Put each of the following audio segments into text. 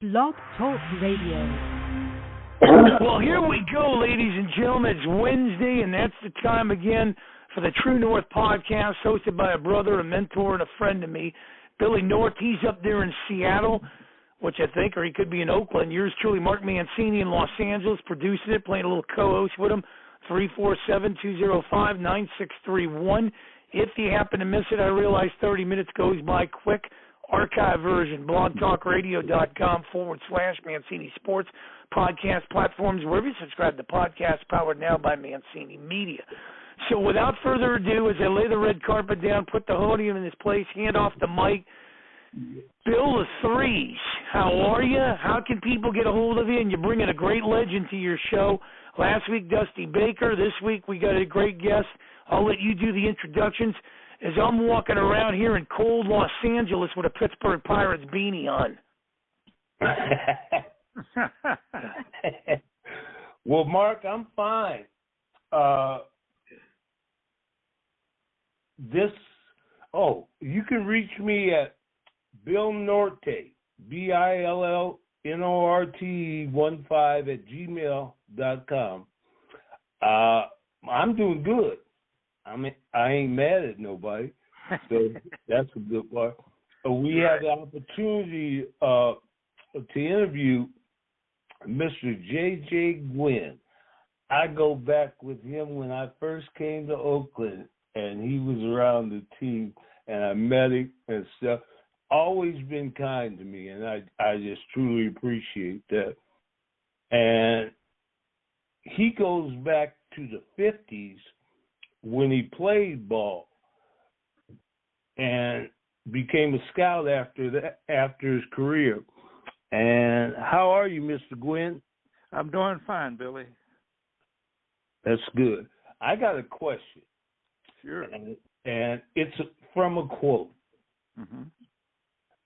Blog Talk Radio. Well, here we go, ladies and gentlemen. It's Wednesday, and that's the time again for the True North podcast, hosted by a brother, a mentor, and a friend of me, Billy North. He's up there in Seattle, which I think, or he could be in Oakland. Yours truly, Mark Mancini in Los Angeles, producing it, playing a little co-host with him, 347-205-9631. If you happen to miss it, I realize 30 minutes goes by quick. Archive version, blogtalkradio.com/Mancini Sports, podcast platforms, wherever you subscribe to podcasts, powered now by Mancini Media. So without further ado, as I lay the red carpet down, put the podium in his place, hand off the mic, Bill the Threes, how are you? How can people get a hold of you? And you're bringing a great legend to your show. Last week, Dusty Baker. This week, we got a great guest. I'll let you do the introductions as I'm walking around here in cold Los Angeles with a Pittsburgh Pirates beanie on. Well, Mark, I'm fine. You can reach me at Bill Norte, BILLNORT15 I'm doing good. I ain't mad at nobody, so that's a good part. We had the opportunity to interview Mr. J.J. Guinn. I go back with him when I first came to Oakland, and he was around the team, and I met him and stuff. Always been kind to me, and I just truly appreciate that. And he goes back to the 50s when he played ball and became a scout after his career. And how are you, Mr. Guinn? I'm doing fine, Billy. That's good. I got a question. Sure. And it's from a quote. Mm-hmm.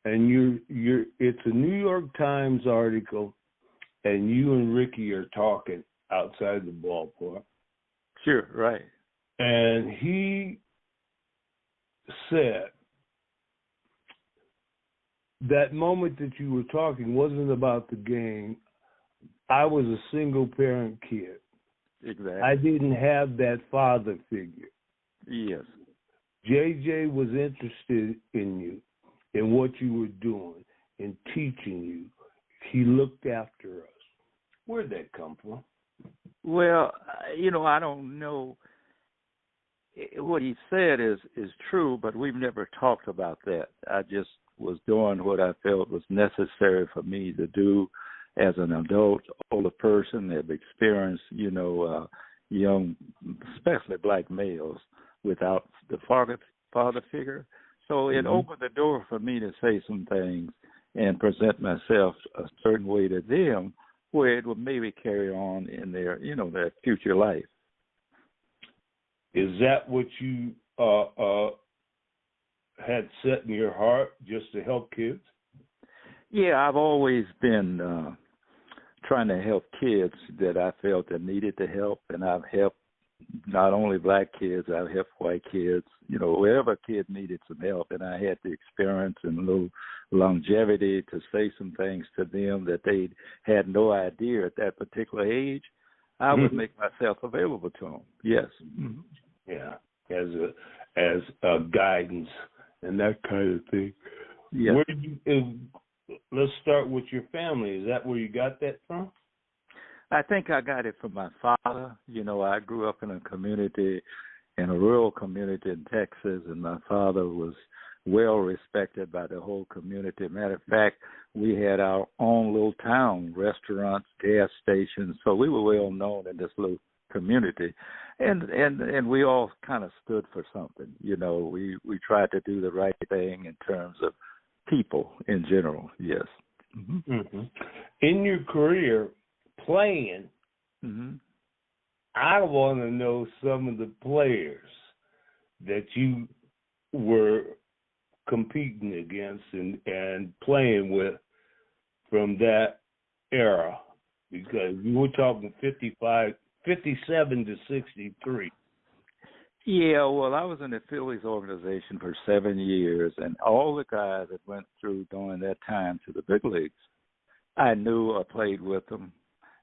And it's a New York Times article, and you and Ricky are talking outside the ballpark. Sure, right. And he said that moment that you were talking wasn't about the game. I was a single-parent kid. Exactly. I didn't have that father figure. Yes. JJ was interested in you, in what you were doing, in teaching you. He looked after us. Where'd that come from? Well, I don't know. What he said is true, but we've never talked about that. I just was doing what I felt was necessary for me to do as an adult, older person, have experienced, young, especially black males, without the father figure. So it opened the door for me to say some things and present myself a certain way to them where it would maybe carry on in their future life. Is that what you had set in your heart, just to help kids? Yeah, I've always been trying to help kids that I felt that needed the help, and I've helped not only black kids, I've helped white kids, wherever a kid needed some help, and I had the experience and a little longevity to say some things to them that they had no idea at that particular age. I would make myself available to them. Yes. Mm-hmm. Yeah, as a guidance and that kind of thing. Yeah. Let's start with your family. Is that where you got that from? I think I got it from my father. I grew up in a rural community in Texas, and my father was well respected by the whole community. Matter of fact, we had our own little town, restaurants, gas stations, so we were well known in this little community, and we all kind of stood for something. We tried to do the right thing in terms of people in general. Yes. Mm-hmm. Mm-hmm. In your career playing, I want to know some of the players that you were competing against and playing with from that era, because you were talking 57 to 63. Yeah, well, I was in the Phillies organization for 7 years, and all the guys that went through during that time to the big leagues. I knew or played with them,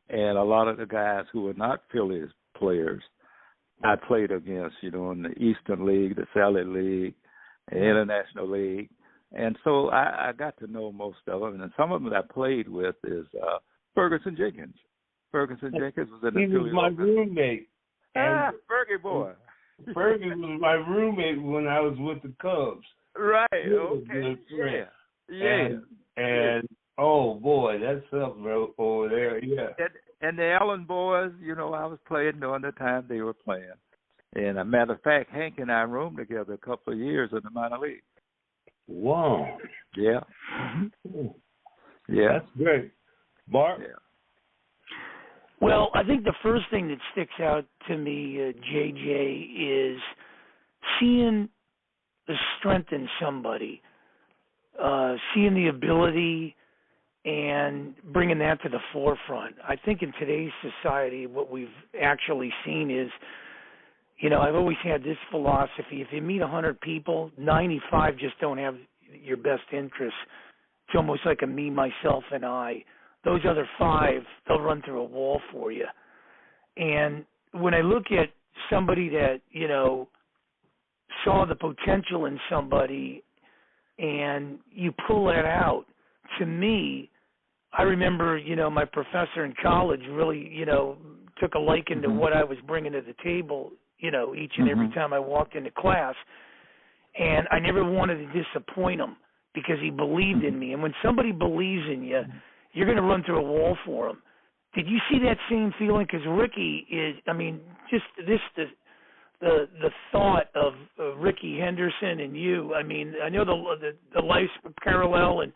and a lot of the guys who were not Phillies players, I played against, in the Eastern League, the Sally League, the International League, and so I got to know most of them. And some of them I played with is Ferguson Jenkins. Ferguson Jenkins was in the He was my roommate. Fergie boy. Fergie was my roommate when I was with the Cubs. Right. Okay. Yeah. And oh boy, that's something over there. Yeah. And the Allen boys, I was playing during the time they were playing. And a matter of fact, Hank and I roomed together a couple of years in the minor league. Wow. Yeah. Yeah. That's great. Bart? Yeah. Well, I think the first thing that sticks out to me, JJ, is seeing the strength in somebody, seeing the ability and bringing that to the forefront. I think in today's society, what we've actually seen is, I've always had this philosophy. If you meet 100 people, 95 just don't have your best interests. It's almost like a me, myself, and I. Those other 5, they'll run through a wall for you. And when I look at somebody that, saw the potential in somebody and you pull that out, to me, I remember, my professor in college really, took a liking to what I was bringing to the table, each and every time I walked into class. And I never wanted to disappoint him because he believed in me. And when somebody believes in you, you're going to run through a wall for them. Did you see that same feeling? Because Ricky is, just the thought of Ricky Henderson and you. I know the life's parallel, and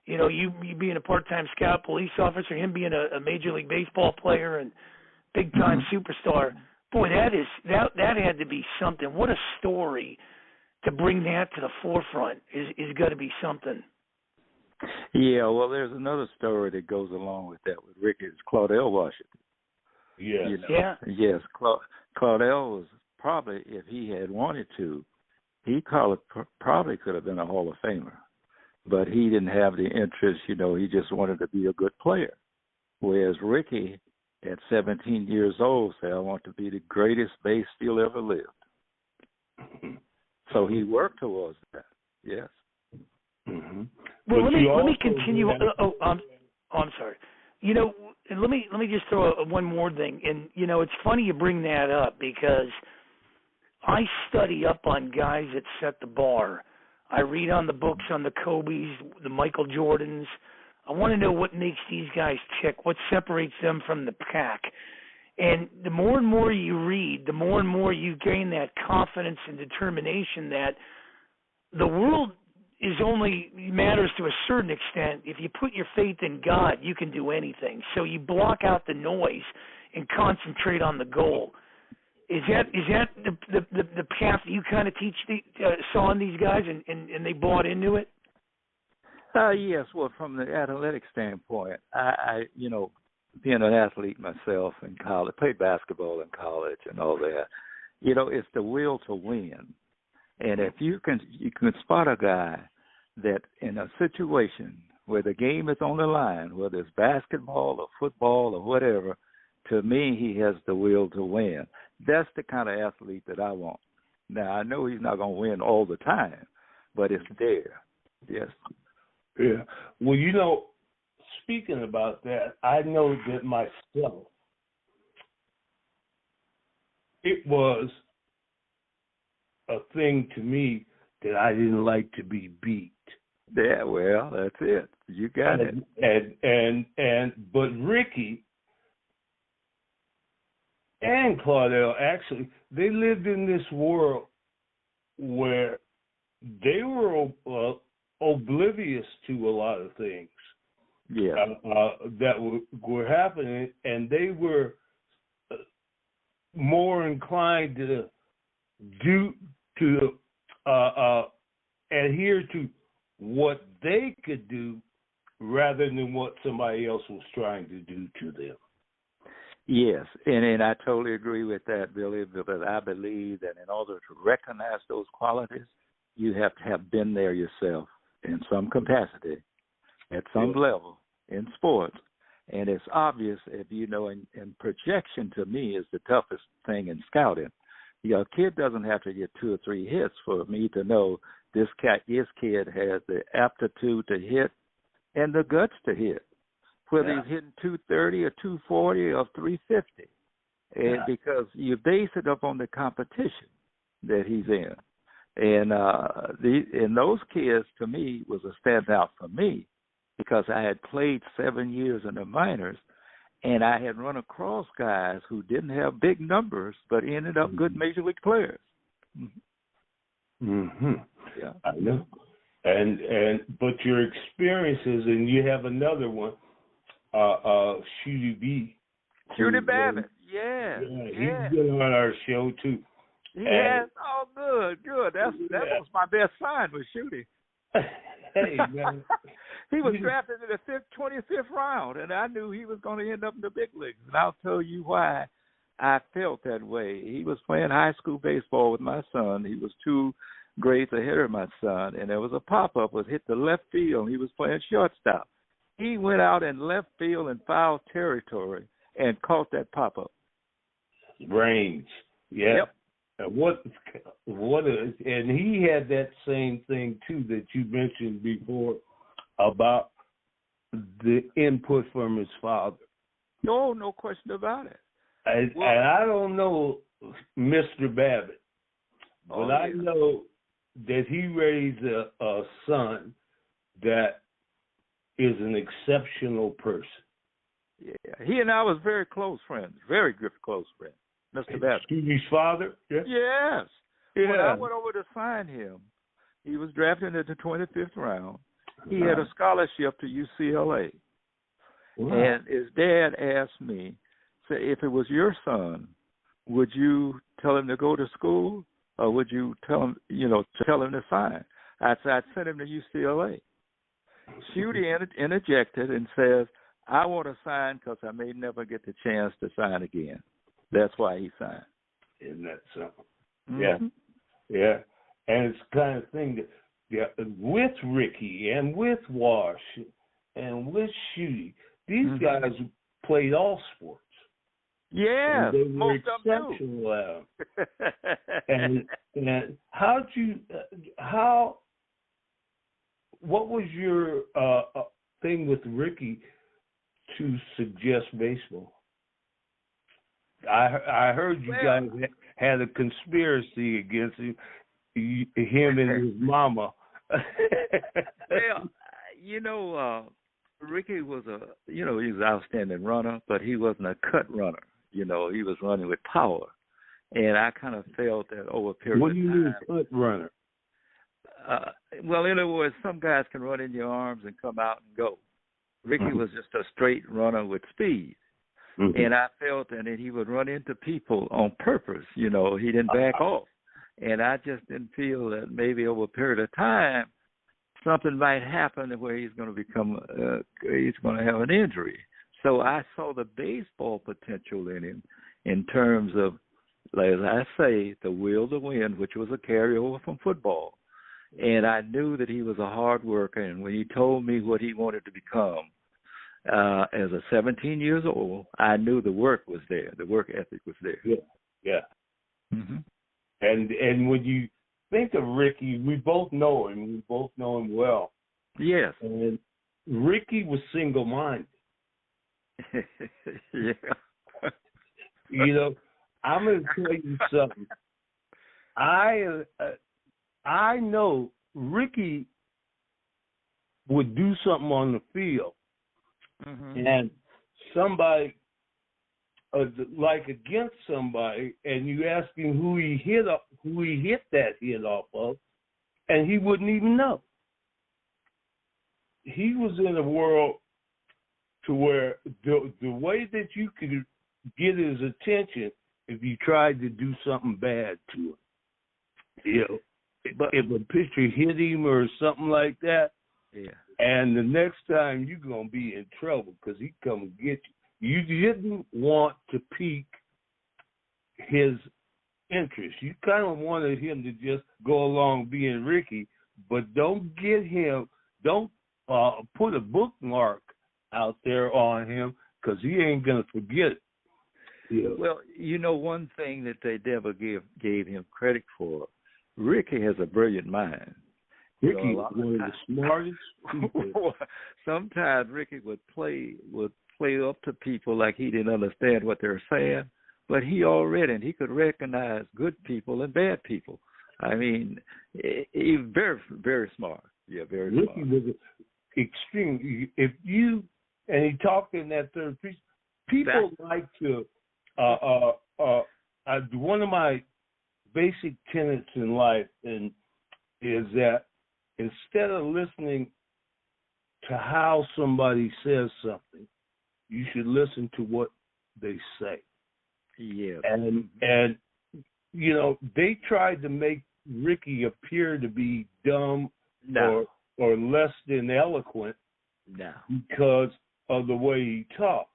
you being a part-time scout police officer, him being a Major League Baseball player and big-time superstar. Boy, that had to be something. What a story to bring that to the forefront is going to be something. Yeah, well, there's another story that goes along with that with Ricky. It's Claudel Washington. Yes. Yeah. Yes, Claudel was probably, if he had wanted to, he probably could have been a Hall of Famer. But he didn't have the interest, he just wanted to be a good player. Whereas Ricky, at 17 years old, said, I want to be the greatest base stealer ever lived. So he worked towards that, yes. Mm-hmm. Well, let me continue. I'm sorry. Let me just throw one more thing. And, it's funny you bring that up because I study up on guys that set the bar. I read on the books on the Kobes, the Michael Jordans. I want to know what makes these guys tick, what separates them from the pack. And the more and more you read, the more and more you gain that confidence and determination that the world is only matters to a certain extent. If you put your faith in God, you can do anything. So you block out the noise and concentrate on the goal. Is that the path that you kind of saw in these guys and they bought into it? Yes. Well, from the athletic standpoint, I being an athlete myself in college, played basketball in college and all that. It's the will to win. And if you can spot a guy that in a situation where the game is on the line, whether it's basketball or football or whatever, to me, he has the will to win. That's the kind of athlete that I want. Now, I know he's not going to win all the time, but it's there. Yes. Yeah. Well, speaking about that, I know that myself, it was a thing to me that I didn't like to be beat. Yeah, well, that's it. You got it. But Ricky and Claudel, actually, they lived in this world where they were oblivious to a lot of things that were happening, and they were more inclined to adhere to what they could do rather than what somebody else was trying to do to them. Yes, and I totally agree with that, Billy, because I believe that in order to recognize those qualities, you have to have been there yourself in some capacity, at some level, in sports. And it's obvious if you know, and projection to me is the toughest thing in scouting. A kid doesn't have to get 2 or 3 hits for me to know this kid has the aptitude to hit and the guts to hit, whether he's hitting 230 or 240 or 350. And because you base it up on the competition that he's in. And those kids, to me, was a standout for me because I had played 7 years in the minors, and I had run across guys who didn't have big numbers but ended up good major league players. Mm-hmm. Yeah, I know. But your experiences, and you have another one, Shooty B. Shooty Babbitt. Yeah. He's been on our show too. Yes. Oh, good. That was my best sign was Shooty. Hey, man. He was drafted in the 25th round, and I knew he was going to end up in the big leagues. And I'll tell you why I felt that way. He was playing high school baseball with my son. He was 2 grades ahead of my son, and there was a pop-up was hit the left field. He was playing shortstop. He went out in left field in foul territory and caught that pop-up. Range. Yeah. Yep. And he had that same thing too that you mentioned before about the input from his father. No question about it. And I don't know Mr. Babbitt, but I know that he raised a son that is an exceptional person. Yeah, he and I was very close friends, very good close friends. Mr. Babbitt. His father? Yeah. Yes. Yeah. When I went over to sign him, he was drafted in the 25th round. He had a scholarship to UCLA. Wow. And his dad asked me, say, if it was your son, would you tell him to go to school or would you tell him to sign? I said, I'd send him to UCLA. Shooty interjected and says, I want to sign because I may never get the chance to sign again. That's why he signed. Isn't that something? Mm-hmm. Yeah. And it's the kind of thing that with Ricky and with Wash and with Shooty, these guys played all sports. Yeah, they were most exceptional at them. And what was your thing with Ricky to suggest baseball? I heard you guys had a conspiracy against him and his mama. Well, Ricky was he was an outstanding runner, but he wasn't a cut runner. He was running with power. And I kind of felt that over a period of time. What do you mean cut runner? Well, in other words, some guys can run in your arms and come out and go. Ricky was just a straight runner with speed. Mm-hmm. And I felt that he would run into people on purpose. He didn't back off. And I just didn't feel that maybe over a period of time, something might happen where he's going to he's going to have an injury. So I saw the baseball potential in him in terms of, as I say, the will to win, which was a carryover from football. And I knew that he was a hard worker. And when he told me what he wanted to become, as a 17 years old, I knew the work was there. The work ethic was there. Yeah. Mm-hmm. And when you think of Ricky, we both know him. We both know him well. Yes. And Ricky was single-minded. Yeah. I'm going to tell you something. I know Ricky would do something on the field, and somebody, like against somebody, and you ask him who he hit that hit off of, and he wouldn't even know. He was in a world to where the way that you could get his attention if you tried to do something bad to him. But if a pitcher hit him or something like that, and the next time you're going to be in trouble because he come and get you. You didn't want to pique his interest. You kind of wanted him to just go along being Ricky, but don't put a bookmark out there on him because he ain't going to forget it. Yeah. Well, one thing that they never gave him credit for, Ricky has a brilliant mind. Ricky is one of the smartest people. Sometimes Ricky would play up to people like he didn't understand what they were saying, but he could recognize good people and bad people. I mean, he's very, very smart. Yeah, very Ricky smart. was extreme. And he talked in that third piece. People like to. One of my basic tenets in life is that instead of listening to how somebody says something, you should listen to what they say. Yeah. And they tried to make Ricky appear to be dumb or less than eloquent because of the way he talked.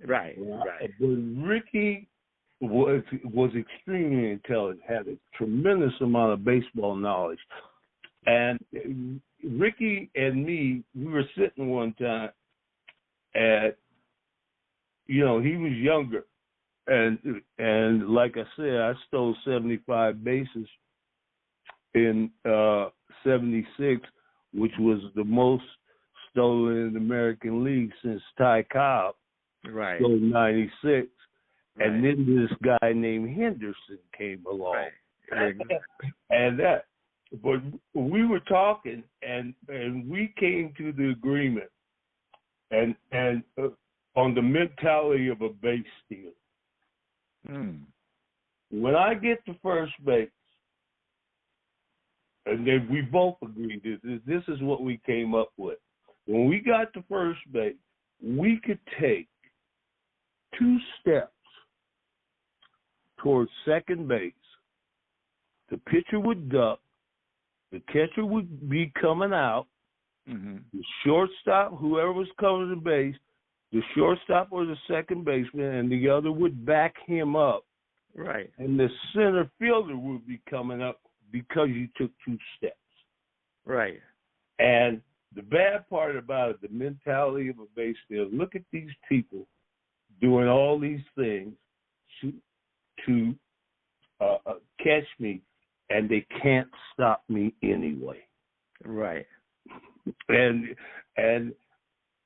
Right. But Ricky was extremely intelligent, had a tremendous amount of baseball knowledge. And Ricky and me, we were sitting one time at, he was younger. And like I said, I stole 75 bases in 76, which was the most stolen in the American League since Ty Cobb. Right. Stole 96. Right. And then this guy named Henderson came along. Right. But we were talking, and we came to the agreement, and on the mentality of a base stealer. When I get to first base, and then we both agreed this is what we came up with. When we got to first base, we could take 2 steps towards second base. The pitcher would duck. The catcher would be coming out. Mm-hmm. The shortstop, whoever was covering the base, the shortstop or the second baseman, and the other would back him up. Right. And the center fielder would be coming up because you took 2 steps. Right. And the bad part about it, the mentality of a base stealer, look at these people doing all these things to catch me, and they can't stop me anyway. Right. And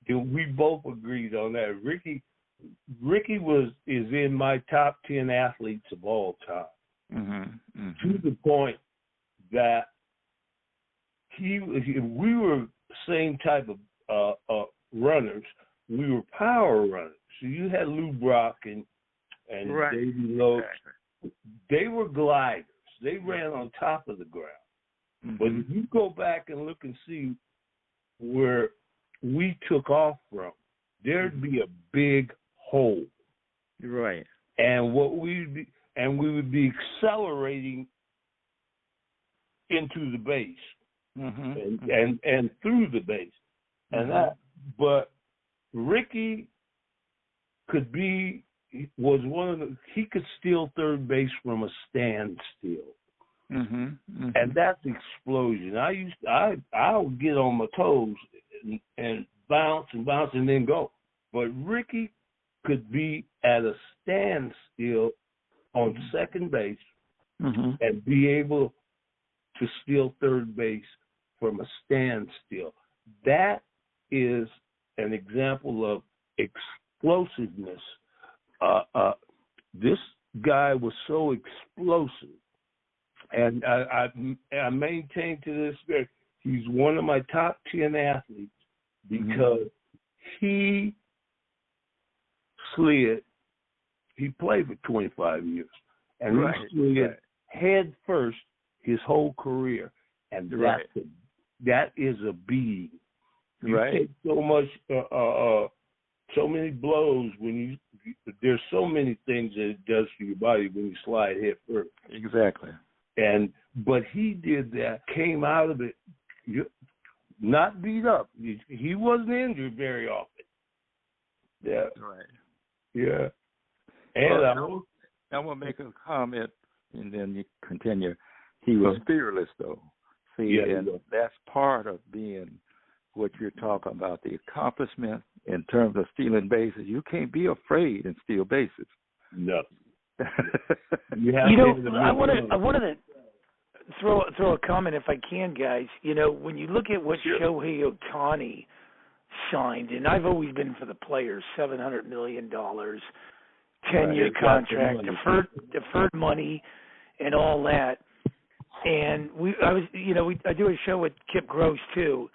we both agreed on that. Ricky is in my top 10 athletes of all time. Mm-hmm. Mm-hmm. To the point that we were same type of runners. We were power runners. So you had Lou Brock and right. Davey Lowe. Exactly. They were gliders. They ran on top of the ground. Mm-hmm. But if you go back and look and see where we took off from, there'd be a big hole. Right. And we would be accelerating into the base. Mm-hmm. And through the base. And that, but Ricky he could steal third base from a standstill. Mm-hmm. Mm-hmm. And that's explosion. I'll get on my toes and bounce and then go. But Ricky could be at a standstill on second base and be able to steal third base from a standstill. That is an example of explosiveness. This guy was so explosive, and I maintain to this day he's one of my top 10 athletes because he slid. He played for 25 years, and he slid head first his whole career, and that is a beating. You take so much, so many blows when there's so many things that it does to your body when you slide head first. Exactly. But he did that, came out of it, not beat up. He wasn't injured very often. Yeah. Right. Yeah. And I want to make a comment, and then you continue. He was fearless, though. See, and that's part of being what you're talking about, the accomplishment in terms of stealing bases. You can't be afraid and steal bases. No. I wanted to throw a comment if I can, guys. When you look at what Shohei Ohtani signed, and I've always been for the players, $700 million, 10-year contract, deferred money, and all that. And I do a show with Kip Gross too,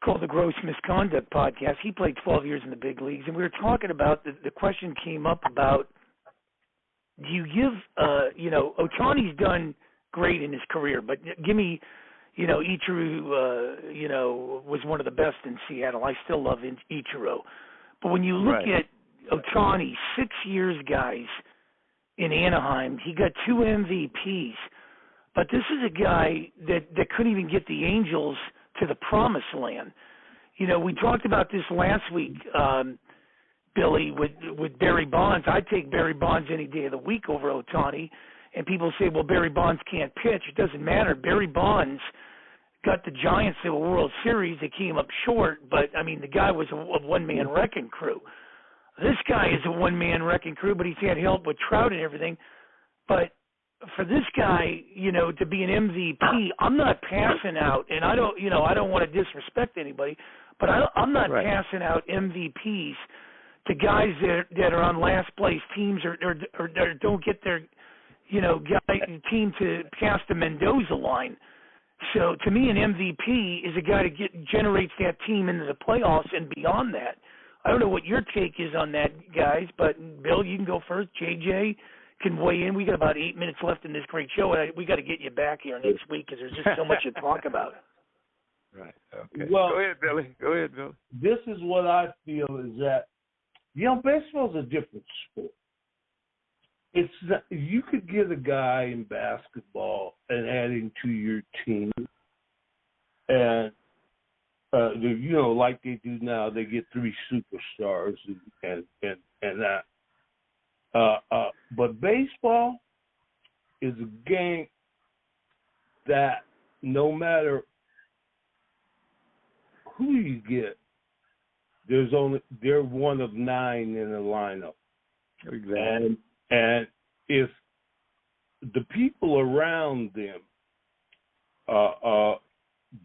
called the Gross Misconduct Podcast. He played 12 years in the big leagues, and we were talking about the question came up about, do you give Ohtani's done great in his career, but give me, Ichiro, was one of the best in Seattle. I still love Ichiro. But when you look at Ohtani, 6 years, guys, in Anaheim, he got 2 MVPs. But this is a guy that couldn't even get the Angels to the promised land. We talked about this last week, Billy, with Barry Bonds. I'd take Barry Bonds any day of the week over Ohtani. And people say, well, Barry Bonds can't pitch. It doesn't matter. Barry Bonds got the Giants to a World Series. They came up short, but, the guy was a one-man wrecking crew. This guy is a one-man wrecking crew, but he's had help with Trout and everything. But for this guy, to be an MVP, I'm not passing out, and I don't want to disrespect anybody, but I'm not passing out MVPs to guys that are on last place teams or don't get their team to pass the Mendoza line. So to me, an MVP is a guy that generates that team into the playoffs and beyond that. I don't know what your take is on that, guys, but Bill, you can go first. JJ can weigh in. We got about 8 minutes left in this great show, and we got to get you back here next week because there's just so much to talk about. Right. Okay. Well, go ahead, Billy. This is what I feel is that, baseball's a different sport. It's not, you could get a guy in basketball and add him to your team, and like they do now, they get 3 superstars and that. But baseball is a game that no matter who you get, they're one of 9 in the lineup. Exactly. And if the people around them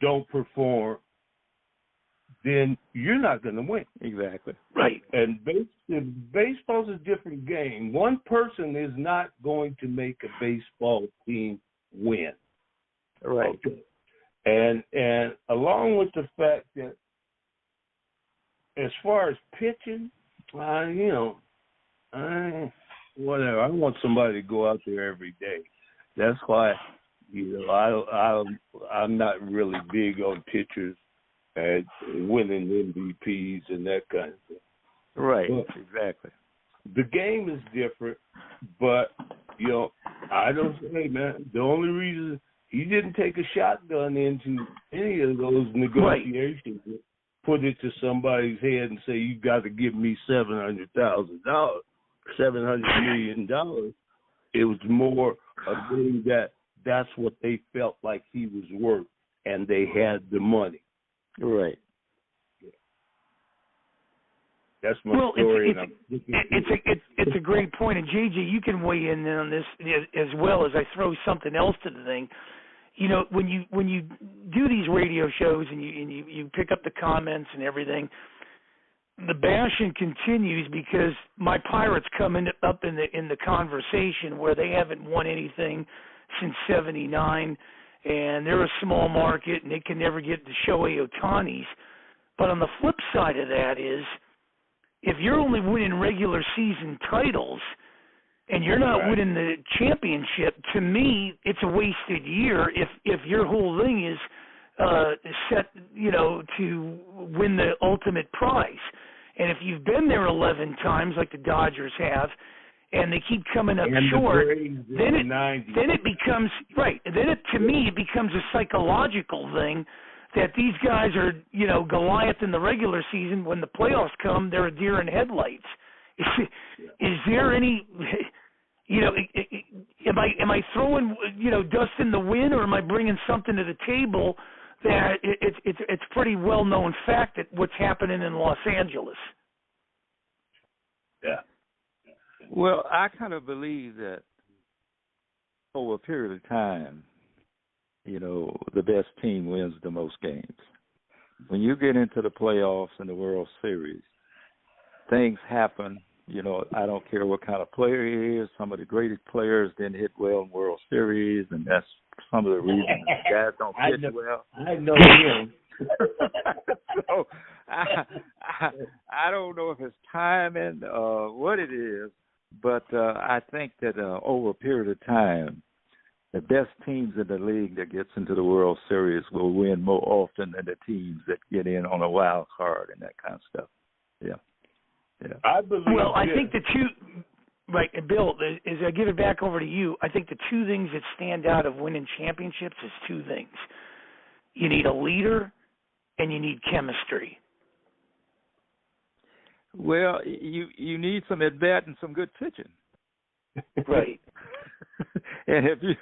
don't perform, then you're not going to win. Exactly. Right. And baseball's a different game. One person is not going to make a baseball team win. Right. Okay. And along with the fact that as far as pitching, whatever. I want somebody to go out there every day. That's why, I'm not really big on pitchers and winning MVPs and that kind of thing. Right, exactly. The game is different, but, I don't say, man, the only reason he didn't take a shotgun into any of those negotiations, put it to somebody's head and say, you got to give me $700 million. It was more a thing that's what they felt like he was worth, and they had the money. Right. Yeah. That's my story. It's a great point, and JJ, you can weigh in on this as well as I throw something else to the thing. When you do these radio shows and you pick up the comments and everything, the bashing continues because my Pirates come up in the conversation where they haven't won anything since '79, and they're a small market and they can never get the Shohei Ohtani's. But on the flip side of that is, if you're only winning regular season titles and you're not winning the championship, to me, it's a wasted year if your whole thing is set, to win the ultimate prize. And if you've been there 11 times, like the Dodgers have, and they keep coming up short, then it becomes right. And then to me, it becomes a psychological thing that these guys are, Goliath in the regular season. When the playoffs come, they're a deer in headlights. Is there any, am I throwing, dust in the wind, or am I bringing something to the table that it's pretty well known fact that what's happening in Los Angeles. Yeah. Well, I kind of believe that over a period of time, the best team wins the most games. When you get into the playoffs and the World Series, things happen. I don't care what kind of player he is. Some of the greatest players didn't hit well in World Series, and that's some of the reasons guys don't pitch well. I know him. So I don't know if it's timing or what it is, but I think that over a period of time, the best teams in the league that gets into the World Series will win more often than the teams that get in on a wild card and that kind of stuff. Yeah. I believe. Well, I think the two, right, and Bill, as I give it back over to you, I think the two things that stand out of winning championships is two things. You need a leader, and you need chemistry. Well, you need some at bat and some good pitching. Right. And if you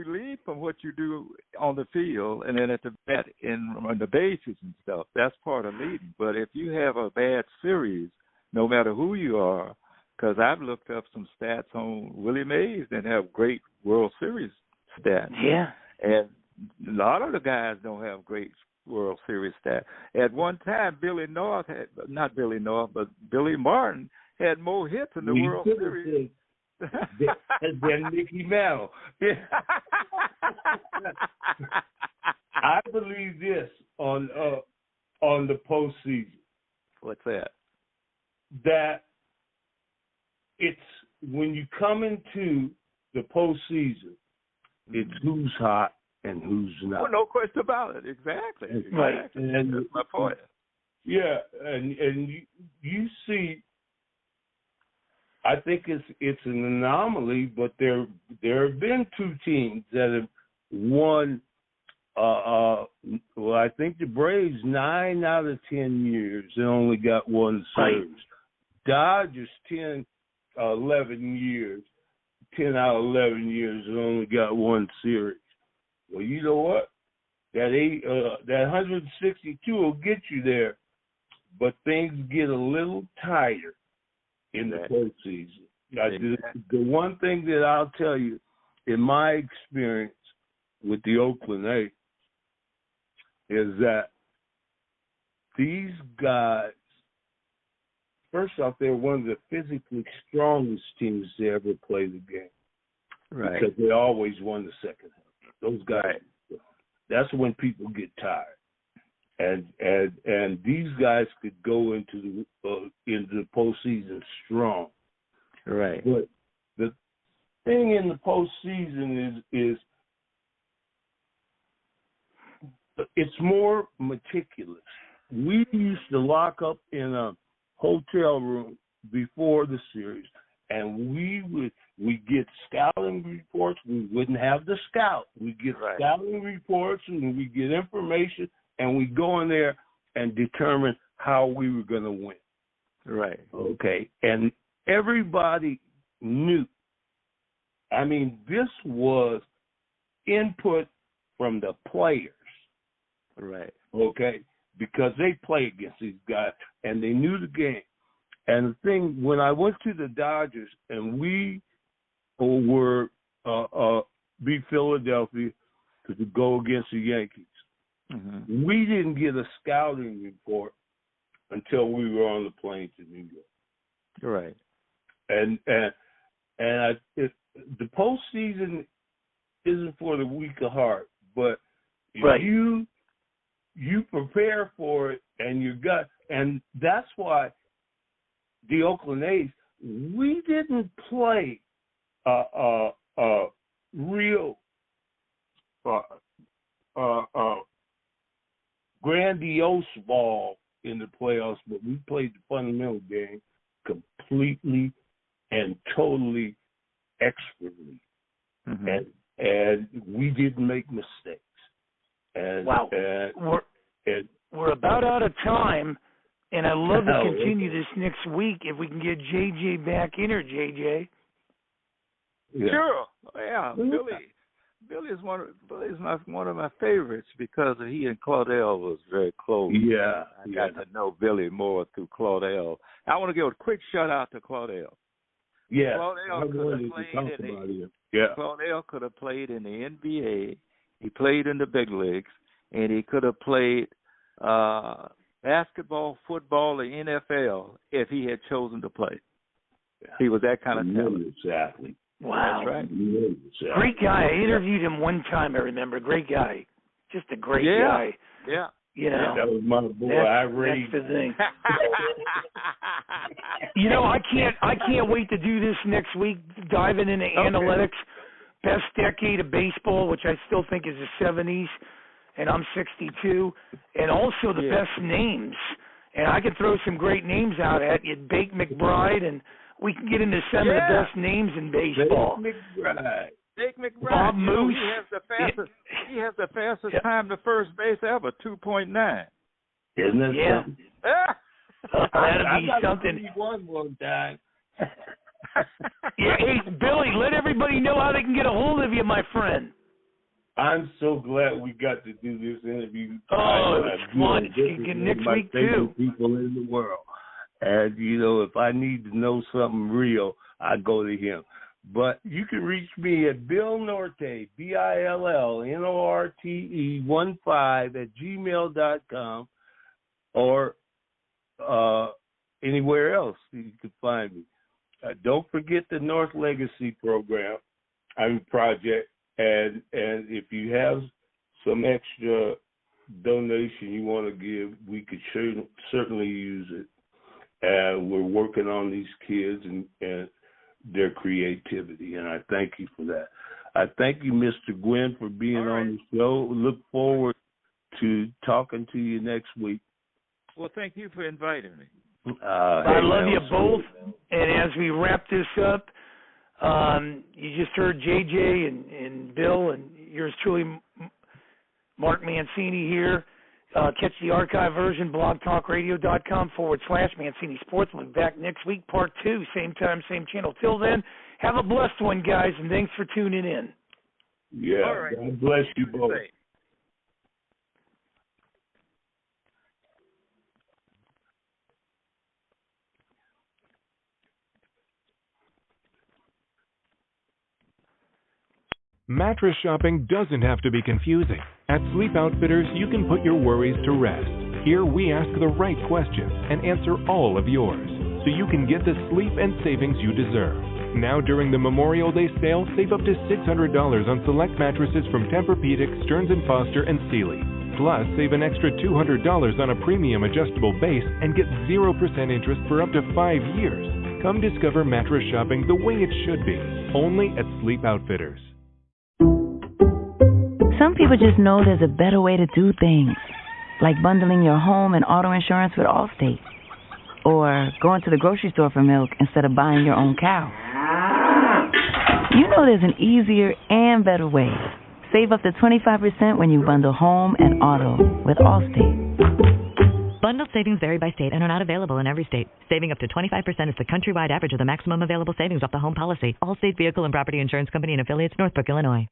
lead from what you do on the field and then at the bat on the bases and stuff, that's part of leading. But if you have a bad series, no matter who you are, because I've looked up some stats on Willie Mays that have great World Series stats. Yeah. And a lot of the guys don't have great World Series stats. At one time, Billy Martin had more hits in the World Series than Mickey Mantle. I believe this on the postseason. What's that? That it's when you come into the postseason, it's who's hot and who's not. Well, no question about it. Exactly. Right. And that's my point. Yeah, and you see, I think it's an anomaly, but there have been two teams that have won. Well, I think the Braves 9 out of 10 years they only got one series. Right. Dodgers 10 out of 11 years they only got one series. Well, you know what? That 162 will get you there, but things get a little tighter in the postseason. The one thing that I'll tell you, in my experience with the Oakland A's, is that these guys, first off, they're one of the physically strongest teams to ever play the game. Right. Because they always won the second half. Those guys, that's when people get tired. And these guys could go into the postseason strong. Right. But the thing in the postseason is it's more meticulous. We used to lock up in a hotel room before the series, and we get scouting reports. We wouldn't have the scout. We get scouting reports, and we get information, and we go in there and determine how we were going to win. Right. Okay. And everybody knew. I mean, this was input from the players. Right. Okay. Because they play against these guys, and they knew the game. And the thing, when I went to the Dodgers, and we were beat Philadelphia to go against the Yankees, we didn't get a scouting report until we were on the plane to New York. Right. And the postseason isn't for the weak of heart, but if you prepare for it and and that's why the Oakland A's, we didn't play real grandiose ball in the playoffs, but we played the fundamental game completely and totally expertly. And we didn't make mistakes. And, wow. We're about out of time, and I'd love to continue this next week if we can get JJ back in here, JJ. Yeah. Sure. Yeah, Billy's one of my favorites because he and Claudel was very close. Yeah. I got to know Billy more through Claudel. I want to give a quick shout out to Claudel. Yeah. Claudel could have played in the NBA. He played in the big leagues, and he could have played basketball, football, the NFL if he had chosen to play. Yeah. He was that kind of talented athlete. Wow. That's right. Great guy. I interviewed him one time, I remember. Great guy. Just a great guy. Yeah. You know, that was my boy. That's the thing. You know, I can't wait to do this next week, diving into analytics. Best decade of baseball, which I still think is the 70s, and I'm 62, and also the best names. And I could throw some great names out at you. Bake McBride, and we can get into some of the best names in baseball. Bake McBride. Bob Moose. He has the fastest time to first base ever, 2.9. Isn't it? Yeah. That'd be something. He won one time. Yeah, hey, Billy, let everybody know how they can get a hold of you, my friend. I'm so glad we got to do this interview. Oh, it's fun. Next week, too. People in the world. And, you know, if I need to know something real, I go to him. But you can reach me at Bill Norte, BILLNORTE 15 @gmail.com, or anywhere else you can find me. Don't forget the North Legacy program, project, and if you have some extra donation you want to give, we could certainly use it. And we're working on these kids and their creativity, and I thank you for that. I thank you, Mr. Guinn, for being on the show. Look forward to talking to you next week. Well, thank you for inviting me. I love you both. And as we wrap this up, you just heard JJ and Bill and yours truly, Mark Mancini here. Catch the archive version, blogtalkradio.com/Mancini Sports. We'll be back next week, part 2, same time, same channel. Till then, have a blessed one, guys, and thanks for tuning in. Yeah, all right. God bless you both. Mattress shopping doesn't have to be confusing. At Sleep Outfitters, you can put your worries to rest. Here we ask the right questions and answer all of yours, so you can get the sleep and savings you deserve. Now during the Memorial Day sale, save up to $600 on select mattresses from Tempur-Pedic, Stearns & Foster, and Sealy. Plus, save an extra $200 on a premium adjustable base and get 0% interest for up to 5 years. Come discover mattress shopping the way it should be, only at Sleep Outfitters. Some people just know there's a better way to do things, like bundling your home and auto insurance with Allstate, or going to the grocery store for milk instead of buying your own cow. You know there's an easier and better way. Save up to 25% when you bundle home and auto with Allstate. Bundled savings vary by state and are not available in every state. Saving up to 25% is the countrywide average of the maximum available savings off the home policy. Allstate Vehicle and Property Insurance Company and affiliates, Northbrook, Illinois.